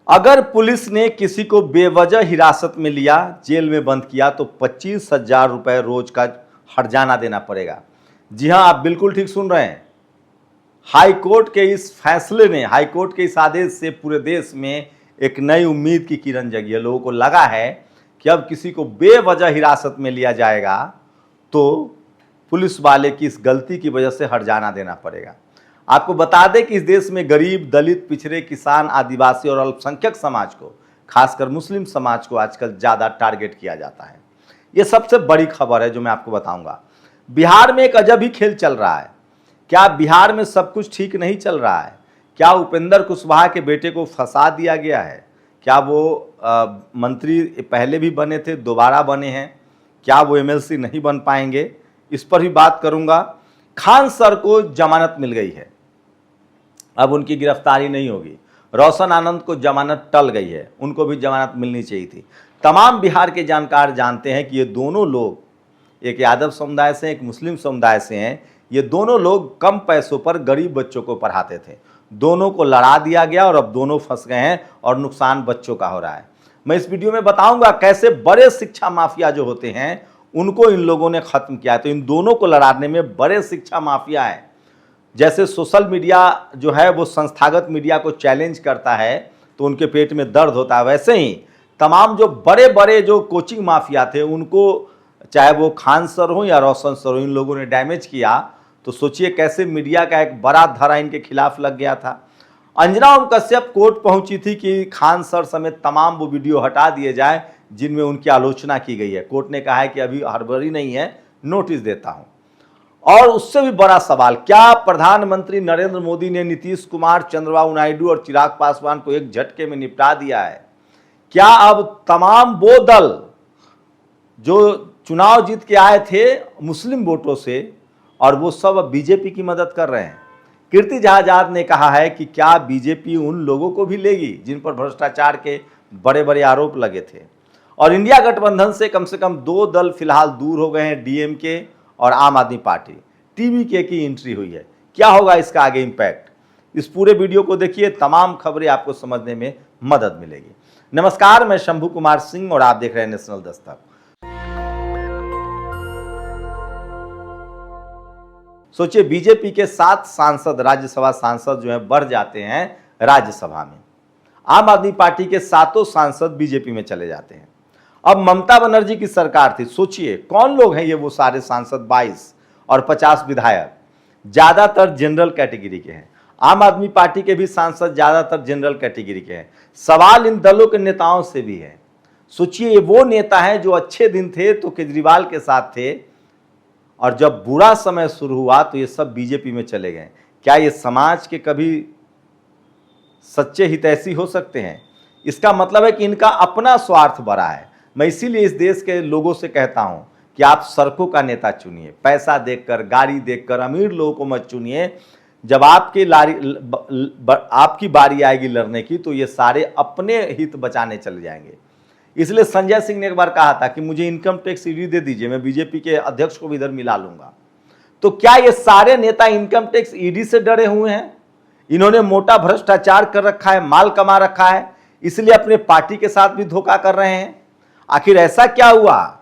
अगर पुलिस ने किसी को बेवजह हिरासत में लिया, जेल में बंद किया तो 25,000 रुपए रोज का हर्जाना देना पड़ेगा। जी हां, आप बिल्कुल ठीक सुन रहे हैं। हाईकोर्ट के इस फैसले ने, हाईकोर्ट के इस आदेश से पूरे देश में एक नई उम्मीद की किरण जगी है। लोगों को लगा है कि अब किसी को बेवजह हिरासत में लिया जाएगा तो पुलिस वाले की इस गलती की वजह से हर्जाना देना पड़ेगा। आपको बता दें कि इस देश में गरीब, दलित, पिछड़े, किसान, आदिवासी और अल्पसंख्यक समाज को, खासकर मुस्लिम समाज को आजकल ज़्यादा टारगेट किया जाता है। ये सबसे बड़ी खबर है जो मैं आपको बताऊंगा। बिहार में एक अजब ही खेल चल रहा है। क्या बिहार में सब कुछ ठीक नहीं चल रहा है? क्या उपेंद्र कुशवाहा के बेटे को फंसा दिया गया है? क्या वो मंत्री पहले भी बने थे, दोबारा बने हैं? क्या वो एमएलसी नहीं बन पाएंगे? इस पर भी बात करूंगा। खान सर को जमानत मिल गई है, अब उनकी गिरफ्तारी नहीं होगी। रोशन आनंद को जमानत टल गई है, उनको भी जमानत मिलनी चाहिए थी। तमाम बिहार के जानकार जानते हैं कि ये दोनों लोग, एक यादव समुदाय से, एक मुस्लिम समुदाय से हैं। ये दोनों लोग कम पैसों पर गरीब बच्चों को पढ़ाते थे। दोनों को लड़ा दिया गया और अब दोनों फंस गए हैं और नुकसान बच्चों का हो रहा है। मैं इस वीडियो में बताऊंगा कैसे बड़े शिक्षा माफिया जो होते हैं उनको इन लोगों ने खत्म किया है। तो इन दोनों को लड़ाने में बड़े शिक्षा माफिया हैं। जैसे सोशल मीडिया जो है वो संस्थागत मीडिया को चैलेंज करता है तो उनके पेट में दर्द होता है, वैसे ही तमाम जो बड़े बड़े जो कोचिंग माफिया थे उनको, चाहे वो खान सर हो या रोशन सर हो, इन लोगों ने डैमेज किया। तो सोचिए कैसे मीडिया का एक बड़ा धारा इनके खिलाफ लग गया था। अंजना ओम कश्यप कोर्ट पहुंची थी कि खान सर समेत तमाम वो वीडियो हटा दिए जाए जिनमें उनकी आलोचना की गई है। कोर्ट ने कहा है कि अभी हड़बड़ी नहीं है, नोटिस देता हूं। और उससे भी बड़ा सवाल, क्या प्रधानमंत्री नरेंद्र मोदी ने नीतीश कुमार, चंद्रबाबू नायडू और चिराग पासवान को एक झटके में निपटा दिया है? क्या अब तमाम वो दल जो चुनाव जीत के आए थे मुस्लिम वोटों से और वो सब अब बीजेपी की मदद कर रहे हैं? कीर्ति झा आजाद ने कहा है कि क्या बीजेपी उन लोगों को भी लेगी जिन पर भ्रष्टाचार के बड़े बड़े आरोप लगे थे? और इंडिया गठबंधन से कम 2 दल फिलहाल दूर हो गए हैं, डीएमके और आम आदमी पार्टी। टीवीके की एंट्री हुई है। क्या होगा इसका आगे इम्पैक्ट? इस पूरे वीडियो को देखिए, तमाम खबरें आपको समझने में मदद मिलेगी। नमस्कार, मैं शंभू कुमार सिंह और आप देख रहे हैं नेशनल दस्तक। सोचिए, बीजेपी के 7 सांसद, राज्यसभा सांसद जो है बढ़ जाते हैं राज्यसभा में। आम आदमी पार्टी के 7 सांसद बीजेपी में चले जाते हैं। अब ममता बनर्जी की सरकार थी। सोचिए कौन लोग हैं ये वो सारे सांसद, 22 और 50 विधायक, ज्यादातर जनरल कैटेगरी के हैं। आम आदमी पार्टी के भी सांसद ज्यादातर जनरल कैटेगरी के हैं। सवाल इन दलों के नेताओं से भी है। सोचिए, ये वो नेता हैं जो अच्छे दिन थे तो केजरीवाल के साथ थे और जब बुरा समय शुरू हुआ तो ये सब बीजेपी में चले गए। क्या ये समाज के कभी सच्चे हितैषी हो सकते हैं? इसका मतलब है कि इनका अपना स्वार्थ बड़ा है। मैं इसीलिए इस देश के लोगों से कहता हूं कि आप सड़कों का नेता चुनिए, पैसा देखकर, गाड़ी देखकर अमीर लोगों को मत चुनिए। जब आपकी बारी आएगी लड़ने की तो ये सारे अपने हित बचाने चले जाएंगे। इसलिए संजय सिंह ने एक बार कहा था कि मुझे इनकम टैक्स ईडी दे दीजिए, मैं बीजेपी के अध्यक्ष को भी इधर मिला लूंगा। तो क्या ये सारे नेता इनकम टैक्स ईडी से डरे हुए हैं? इन्होंने मोटा भ्रष्टाचार कर रखा है, माल कमा रखा है, इसलिए अपने पार्टी के साथ भी धोखा कर रहे हैं। आखिर ऐसा क्या हुआ?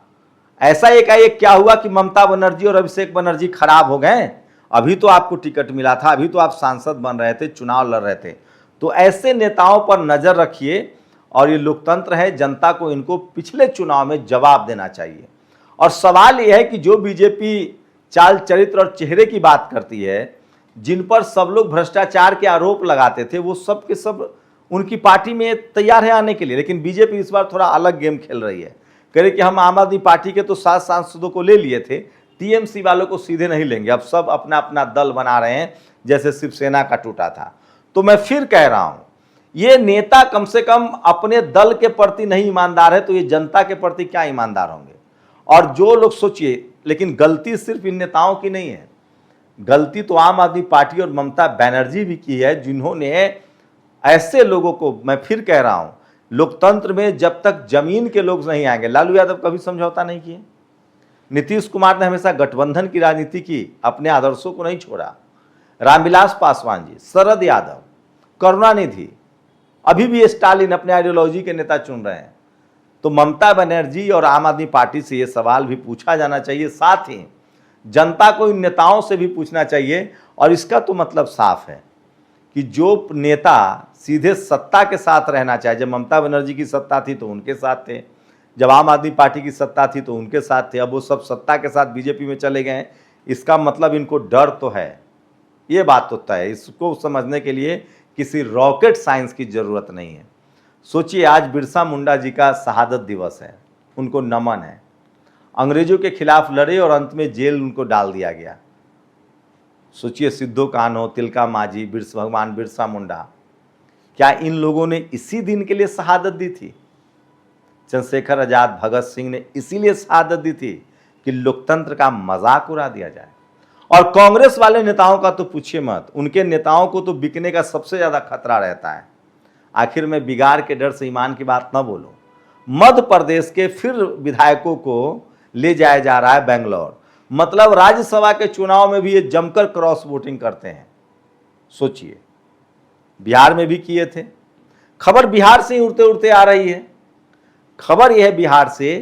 ऐसा एकाएक क्या हुआ कि ममता बनर्जी और अभिषेक बनर्जी खराब हो गए? अभी तो आपको टिकट मिला था, अभी तो आप सांसद बन रहे थे, चुनाव लड़ रहे थे। तो ऐसे नेताओं पर नजर रखिए। और ये लोकतंत्र है, जनता को इनको पिछले चुनाव में जवाब देना चाहिए। और सवाल यह है कि जो बीजेपी चाल चरित्र और चेहरे की बात करती है, जिन पर सब लोग भ्रष्टाचार के आरोप लगाते थे, वो सब के सब उनकी पार्टी में तैयार है आने के लिए। लेकिन बीजेपी इस बार थोड़ा अलग गेम खेल रही है। कह रही कि हम आम आदमी पार्टी के तो 7 सांसदों को ले लिए थे, टीएमसी वालों को सीधे नहीं लेंगे। अब सब अपना अपना दल बना रहे हैं, जैसे शिवसेना का टूटा था। तो मैं फिर कह रहा हूं, ये नेता कम से कम अपने दल के प्रति नहीं ईमानदार है तो ये जनता के प्रति क्या ईमानदार होंगे? और जो लोग, सोचिए, लेकिन गलती सिर्फ इन नेताओं की नहीं है, गलती तो आम आदमी पार्टी और ममता बनर्जी भी की है, जिन्होंने ऐसे लोगों को, मैं फिर कह रहा हूं, लोकतंत्र में जब तक जमीन के लोग नहीं आएंगे। लालू यादव कभी समझौता नहीं किए, नीतीश कुमार ने हमेशा गठबंधन की राजनीति की, अपने आदर्शों को नहीं छोड़ा। रामविलास पासवान जी, शरद यादव, करुणानिधि अभी भी स्टालिन अपने आइडियोलॉजी के नेता चुन रहे हैं। तो ममता बनर्जी और आम आदमी पार्टी से ये सवाल भी पूछा जाना चाहिए, साथ ही जनता को इन नेताओं से भी पूछना चाहिए। और इसका तो मतलब साफ है कि जो नेता सीधे सत्ता के साथ रहना चाहे, जब ममता बनर्जी की सत्ता थी तो उनके साथ थे, जब आम आदमी पार्टी की सत्ता थी तो उनके साथ थे, अब वो सब सत्ता के साथ बीजेपी में चले गए हैं, इसका मतलब इनको डर तो है, ये बात तो तय है। इसको समझने के लिए किसी रॉकेट साइंस की जरूरत नहीं है। सोचिए, आज बिरसा मुंडा जी का शहादत दिवस है, उनको नमन है। अंग्रेजों के खिलाफ लड़े और अंत में जेल उनको डाल दिया गया। सोचिए, सिद्धो कान्हो, तिलका मांझी, भगवान बिरसा मुंडा, क्या इन लोगों ने इसी दिन के लिए शहादत दी थी? चंद्रशेखर आजाद, भगत सिंह ने इसीलिए शहादत दी थी कि लोकतंत्र का मजाक उड़ा दिया जाए। और कांग्रेस वाले नेताओं का तो पूछिए मत, उनके नेताओं को तो बिकने का सबसे ज्यादा खतरा रहता है। आखिर में बिगाड़ के डर से ईमान की बात न बोलो। मध्य प्रदेश के फिर विधायकों को ले जाया जा रहा है बेंगलोर, मतलब राज्यसभा के चुनाव में भी ये जमकर क्रॉस वोटिंग करते हैं। सोचिए, बिहार में भी किए थे। खबर बिहार से ही उड़ते उड़ते आ रही है। खबर यह है बिहार से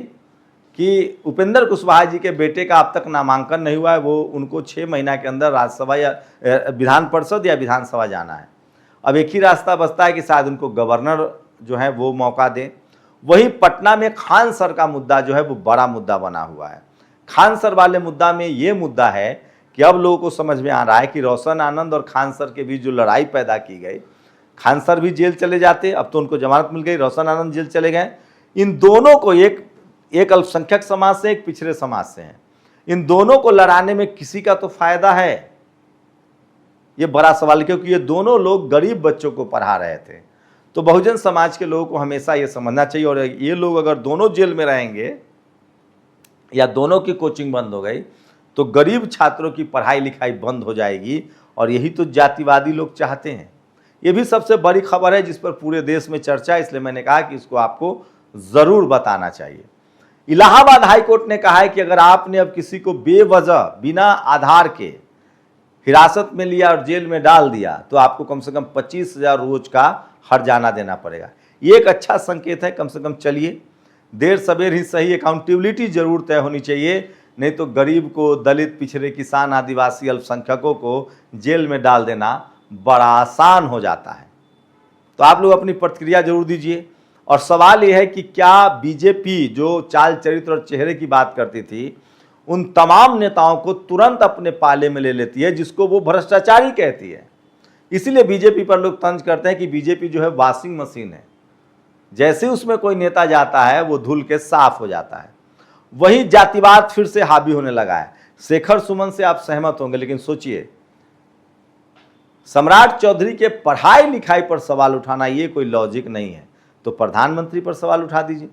कि उपेंद्र कुशवाहा जी के बेटे का अब तक नामांकन नहीं हुआ है। वो उनको 6 महीना के अंदर राज्यसभा या विधान परिषद या विधानसभा जाना है। अब एक ही रास्ता बचता है कि शायद उनको गवर्नर जो है वो मौका दें। वही पटना में खान सर का मुद्दा जो है वो बड़ा मुद्दा बना हुआ है। खान सर वाले मुद्दा में ये मुद्दा है कि अब लोगों को समझ में आ रहा है कि रोशन आनंद और खान सर के बीच जो लड़ाई पैदा की गई, खान सर भी जेल चले जाते, अब तो उनको जमानत मिल गई, रोशन आनंद जेल चले गए। इन दोनों को, एक अल्पसंख्यक समाज से, एक पिछड़े समाज से हैं, इन दोनों को लड़ाने में किसी का तो फायदा है? ये बड़ा सवाल, क्योंकि ये दोनों लोग गरीब बच्चों को पढ़ा रहे थे। तो बहुजन समाज के लोगों को हमेशा ये समझना चाहिए, और ये लोग अगर दोनों जेल में रहेंगे या दोनों की कोचिंग बंद हो गई तो गरीब छात्रों की पढ़ाई लिखाई बंद हो जाएगी, और यही तो जातिवादी लोग चाहते हैं। ये भी सबसे बड़ी खबर है जिस पर पूरे देश में चर्चा है, इसलिए मैंने कहा कि इसको आपको जरूर बताना चाहिए। इलाहाबाद हाईकोर्ट ने कहा है कि अगर आपने अब किसी को बेवजह बिना आधार के हिरासत में लिया और जेल में डाल दिया तो आपको कम से कम 25,000 रोज का हर्जाना देना पड़ेगा। ये एक अच्छा संकेत है। कम से कम चलिए, देर सवेर ही सही, अकाउंटेबिलिटी जरूर तय होनी चाहिए, नहीं तो गरीब को, दलित, पिछड़े, किसान, आदिवासी, अल्पसंख्यकों को जेल में डाल देना बड़ा आसान हो जाता है। तो आप लोग अपनी प्रतिक्रिया जरूर दीजिए। और सवाल यह है कि क्या बीजेपी जो चाल चरित्र और चेहरे की बात करती थी, उन तमाम नेताओं को तुरंत अपने पाले में ले लेती है जिसको वो भ्रष्टाचारी कहती है। इसीलिए बीजेपी पर लोग तंज करते हैं कि बीजेपी जो है वॉशिंग मशीन है, जैसे उसमें कोई नेता जाता है वो धुल के साफ हो जाता है। वही जातिवाद फिर से हावी होने लगा है। शेखर सुमन से आप सहमत होंगे, लेकिन सोचिए, सम्राट चौधरी के पढ़ाई लिखाई पर सवाल उठाना ये कोई लॉजिक नहीं है, तो प्रधानमंत्री पर सवाल उठा दीजिए।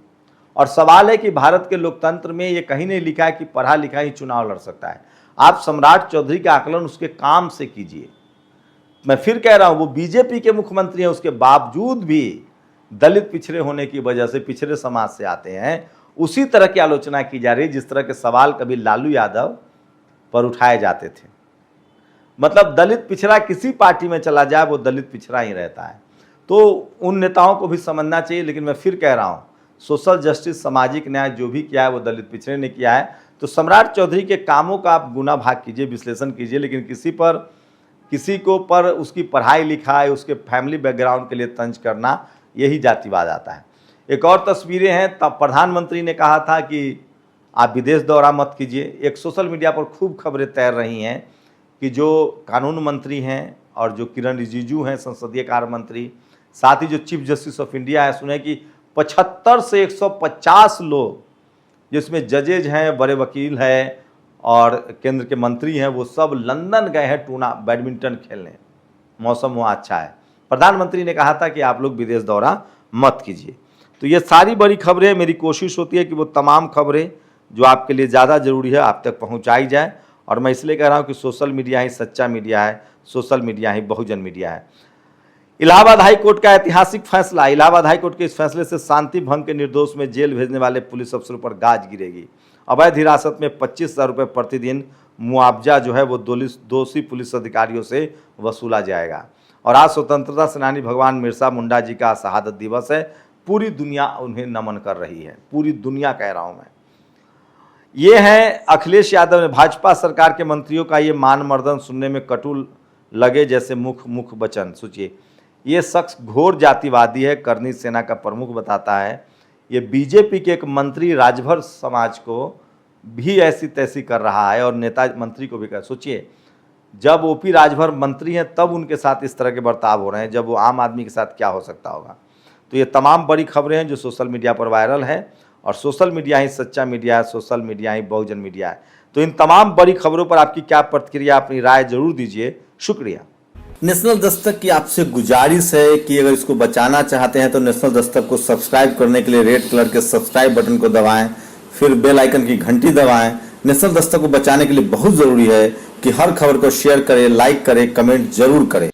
और सवाल है कि भारत के लोकतंत्र में ये कहीं नहीं लिखा है कि पढ़ा लिखा ही चुनाव लड़ सकता है। आप सम्राट चौधरी का आकलन उसके काम से कीजिए। मैं फिर कह रहा हूं, वो बीजेपी के मुख्यमंत्री हैं, उसके बावजूद भी दलित पिछड़े होने की वजह से, पिछड़े समाज से आते हैं, उसी तरह की आलोचना की जा रही है जिस तरह के सवाल कभी लालू यादव पर उठाए जाते थे। मतलब दलित पिछड़ा किसी पार्टी में चला जाए वो दलित पिछड़ा ही रहता है। तो उन नेताओं को भी समझना चाहिए। लेकिन मैं फिर कह रहा हूं, सोशल जस्टिस, सामाजिक न्याय जो भी किया है वो दलित पिछड़े ने किया है। तो सम्राट चौधरी के कामों का आप गुना भाग कीजिए, विश्लेषण कीजिए, लेकिन किसी को पर उसकी पढ़ाई लिखाई, उसके फैमिली बैकग्राउंड के लिए तंज करना, यही जातिवाद आता है। एक और तस्वीरें हैं, तब प्रधानमंत्री ने कहा था कि आप विदेश दौरा मत कीजिए। एक सोशल मीडिया पर खूब खबरें तैर रही हैं कि जो कानून मंत्री हैं और जो किरण रिजिजू हैं संसदीय कार्य मंत्री, साथ ही जो चीफ जस्टिस ऑफ इंडिया है, सुने कि 75 से 150 लोग, जिसमें जजेज हैं, बड़े वकील हैं और केंद्र के मंत्री हैं, वो सब लंदन गए हैं बैडमिंटन खेलने। मौसम वहाँ अच्छा है। प्रधानमंत्री ने कहा था कि आप लोग विदेश दौरा मत कीजिए। तो ये सारी बड़ी खबरें, मेरी कोशिश होती है कि वो तमाम खबरें जो आपके लिए ज़्यादा ज़रूरी है आप तक पहुँचाई जाए। और मैं इसलिए कह रहा हूँ कि सोशल मीडिया ही सच्चा मीडिया है, सोशल मीडिया ही बहुजन मीडिया है। इलाहाबाद हाईकोर्ट का ऐतिहासिक फैसला। इलाहाबाद हाईकोर्ट के इस फैसले से शांति भंग के निर्दोष में जेल भेजने वाले पुलिस अफसरों पर गाज गिरेगी। अवैध हिरासत में 25,000 रुपये प्रतिदिन मुआवजा जो है वो दोषी पुलिस अधिकारियों से वसूला जाएगा। और आज स्वतंत्रता सेनानी भगवान बिरसा मुंडा जी का शहादत दिवस है। पूरी दुनिया उन्हें नमन कर रही है, पूरी दुनिया कह रहा हूं मैं। ये है अखिलेश यादव ने भाजपा सरकार के मंत्रियों का ये मान मर्दन सुनने में कटु लगे जैसे मुख वचन। सोचिए, ये शख्स घोर जातिवादी है, करनी सेना का प्रमुख बताता है। ये बीजेपी के एक मंत्री राजभर समाज को भी ऐसी तैसी कर रहा है और नेता मंत्री को भी कर। सोचिए, जब ओपी राजभर मंत्री हैं तब उनके साथ इस तरह के बर्ताव हो रहे हैं, जब वो आम आदमी के साथ क्या हो सकता होगा। तो ये तमाम बड़ी खबरें हैं जो सोशल मीडिया पर वायरल है, और सोशल मीडिया ही सच्चा मीडिया है, सोशल मीडिया ही बहुजन मीडिया है। तो इन तमाम बड़ी खबरों पर आपकी क्या प्रतिक्रिया, अपनी राय जरूर दीजिए। शुक्रिया। नेशनल दस्तक की आपसे गुजारिश है कि अगर इसको बचाना चाहते हैं तो नेशनल दस्तक को सब्सक्राइब करने के लिए रेड कलर के सब्सक्राइब बटन को दबाएं, फिर बेल आइकन की घंटी दबाएं। नेशनल दस्तक को बचाने के लिए बहुत जरूरी है कि हर खबर को शेयर करें, लाइक करें, कमेंट जरूर करें।